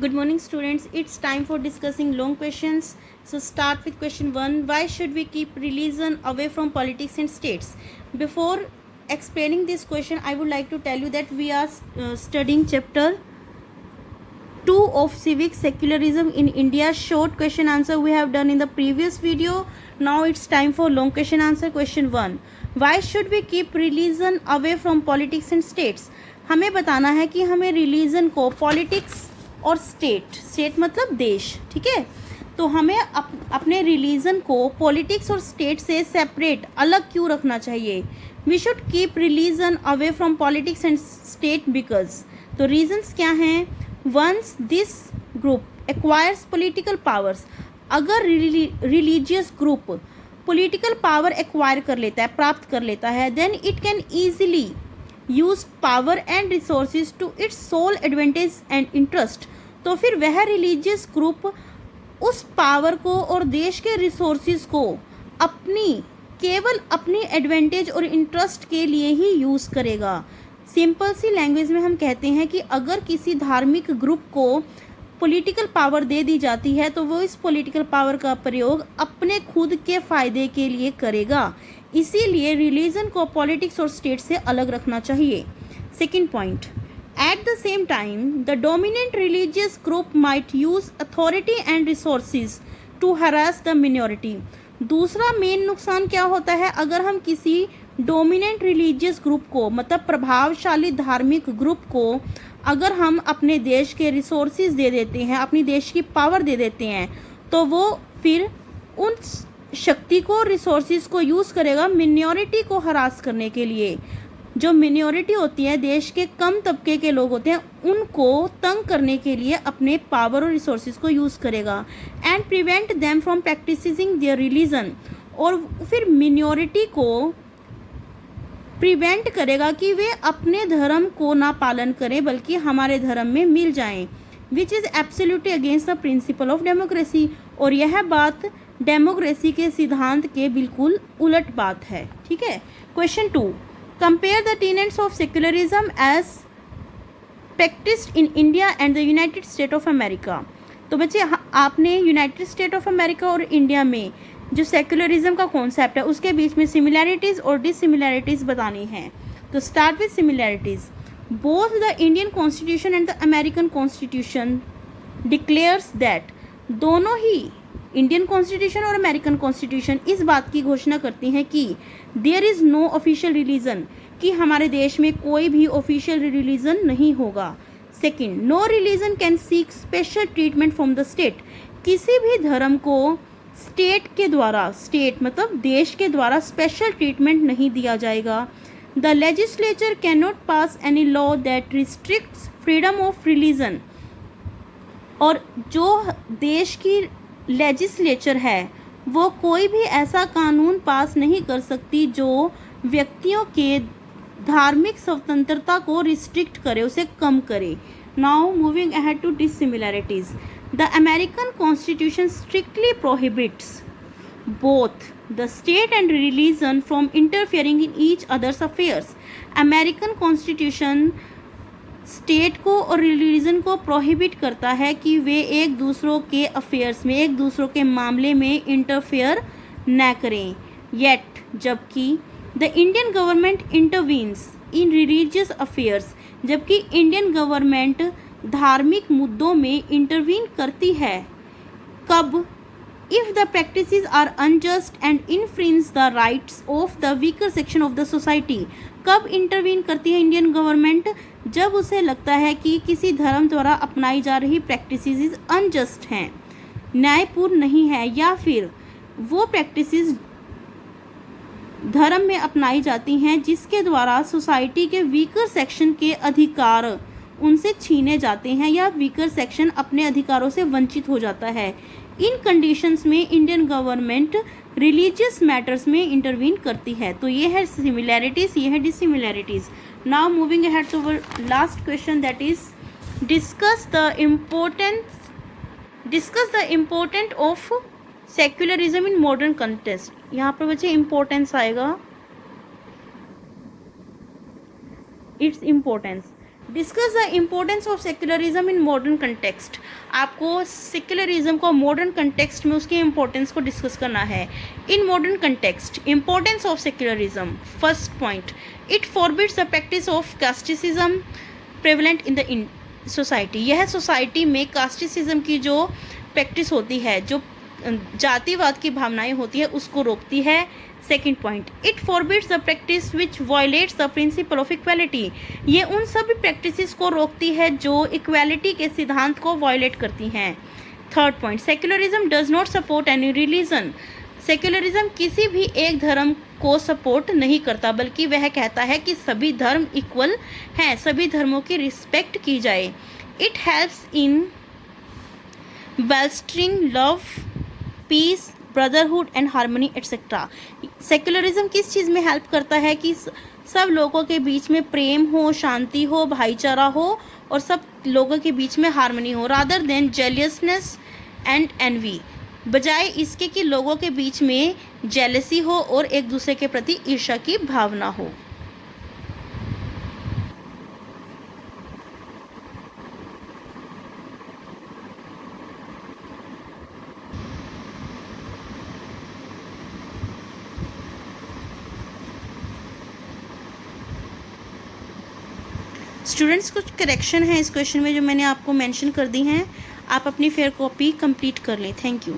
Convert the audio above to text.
Good morning, students. It's time for discussing long questions. So start with question 1. Why should we keep religion away from politics and states? Before explaining this question, I would like to tell you that we are studying chapter 2 of civic secularism in India. Short question answer we have done in the previous video. Now it's time for long question answer. Question 1. Why should we keep religion away from politics and states? हमें बताना है कि हमें religion को politics और state मतलब देश, ठीक है, तो हमें अपने रिलीजन को पॉलिटिक्स और स्टेट से सेपरेट अलग क्यों रखना चाहिए. We should keep religion away from politics and state because, तो रीजंस क्या हैं. Once this group acquires political powers, अगर religious group political power acquire कर लेता है, प्राप्त कर लेता है, then it can easily use power and resources to its sole advantage and interest. तो फिर वह रिलीजियस ग्रुप उस पावर को और देश के रिसोर्सेज को केवल अपनी एडवांटेज और इंटरेस्ट के लिए ही यूज़ करेगा. सिंपल सी लैंग्वेज में हम कहते हैं कि अगर किसी धार्मिक ग्रुप को पॉलिटिकल पावर दे दी जाती है तो वो इस पॉलिटिकल पावर का प्रयोग अपने खुद के फ़ायदे के लिए करेगा. इसीलिए रिलीजन को पॉलिटिक्स और स्टेट से अलग रखना चाहिए. Second point, at the same time the dominant religious group might use authority and resources to harass the minority. दूसरा मेन नुकसान क्या होता है, अगर हम किसी डोमिनेंट रिलीजियस ग्रुप को मतलब प्रभावशाली धार्मिक ग्रुप को अगर हम अपने देश के रिसोर्सेज दे देते हैं, अपनी देश की पावर दे देते हैं, तो वो फिर उन शक्ति को रिसोर्सेज को यूज़ करेगा मिनॉरिटी को हरास करने के लिए. जो मिनॉरिटी होती है, देश के कम तबके के लोग होते हैं, उनको तंग करने के लिए अपने पावर और रिसोर्सेज को यूज़ करेगा. And prevent them from practising their religion, और फिर मिनॉरिटी को प्रिवेंट करेगा कि वे अपने धर्म को ना पालन करें बल्कि हमारे धर्म में मिल जाएं, which is absolutely against the principle of democracy. और यह बात डेमोक्रेसी के सिद्धांत के बिल्कुल उलट बात है, ठीक है. Question 2, compare the tenets of secularism as practised in India and the United State of America. तो बच्चे आपने यूनाइटेड स्टेट ऑफ अमेरिका और इंडिया में जो सेक्युलरिज्म का कॉन्सेप्ट है उसके बीच में सिमिलैरिटीज़ और डिससिमिलैरिटीज़ बतानी है. तो start with similarities. Both the Indian constitution and the American constitution declares that, दोनों ही इंडियन कॉन्स्टिट्यूशन और अमेरिकन कॉन्स्टिट्यूशन इस बात की घोषणा करती हैं कि there is no official religion, कि हमारे देश में कोई भी ऑफिशियल रिलीजन नहीं होगा. Second, no religion can seek special treatment from the state, किसी भी धर्म को स्टेट के द्वारा, स्टेट मतलब देश के द्वारा स्पेशल ट्रीटमेंट नहीं दिया जाएगा. The legislature can not pass any law that restricts freedom of religion, और जो देश की लेजिस्लेचर है वो कोई भी ऐसा कानून पास नहीं कर सकती जो व्यक्तियों के धार्मिक स्वतंत्रता को रिस्ट्रिक्ट करे, उसे कम करे. Now moving ahead to dissimilarities. The American constitution strictly prohibits both the state and religion from interfering in each other's affairs. American constitution state को और रिलीजन को प्रोहिबिट करता है कि वे एक दूसरों के अफेयर्स में, एक दूसरों के मामले में इंटरफेयर न करें. येट, जबकि the Indian government intervenes in religious affairs, जबकि इंडियन गवर्नमेंट धार्मिक मुद्दों में इंटरवीन करती है. कब? If the practices are unjust and infringe the rights of the weaker section of the society. कब इंटरवीन करती है इंडियन गवर्नमेंट? जब उसे लगता है कि किसी धर्म द्वारा अपनाई जा रही प्रैक्टिसेस अनजस्ट हैं, न्यायपूर्ण नहीं है, या फिर वो प्रैक्टिसेस धर्म में अपनाई जाती हैं जिसके द्वारा सोसाइटी के वीकर सेक्शन के अधिकार उनसे छीने जाते हैं या वीकर सेक्शन अपने अधिकारों से वंचित हो जाता है. इन कंडीशंस में इंडियन गवर्नमेंट रिलीजियस मैटर्स में इंटरवीन करती है. तो ये है सिमिलैरिटीज़, ये है dissimilarities. Now moving ahead to our last question, that is discuss the important of secularism in modern context. यहाँ पर बच्चे इम्पोर्टेंस आएगा, it's importance. Discuss the importance of secularism in modern context. आपको सेक्युलरिज्म को modern context में उसकी importance को discuss करना है। In modern context importance of secularism, first point, it forbids the practice of casteism prevalent in the society. यह society में casteism की जो प्रैक्टिस होती है, जो जातिवाद की भावनाएं होती है, उसको रोकती है। Second point, it forbids the practice which violets the principle of equality. ये उन सभी प्रैक्टिसेस को रोकती है जो इक्वालिटी के सिद्धांत को वायलेट करती हैं। Third point, secularism does not support any religion. Secularism किसी भी एक धर्म को सपोर्ट नहीं करता, बल्कि वह कहता है कि सभी धर्म इक्वल हैं, सभी धर्मों की रिस्पेक्ट की जाए। It helps in bolstering love, peace, brotherhood and harmony etc. Secularism किस चीज़ में हेल्प करता है कि सब लोगों के बीच में प्रेम हो, शांति हो, भाईचारा हो और सब लोगों के बीच में हार्मनी हो, रादर देन जेलियसनेस एंड एनवी, बजाय इसके कि लोगों के बीच में जेलसी हो और एक दूसरे के प्रति ईर्ष्या की भावना हो। स्टूडेंट्स, कुछ करेक्शन है इस क्वेश्चन में जो मैंने आपको मेंशन कर दी हैं। आप अपनी फेयर कॉपी कंप्लीट कर लें। Thank you.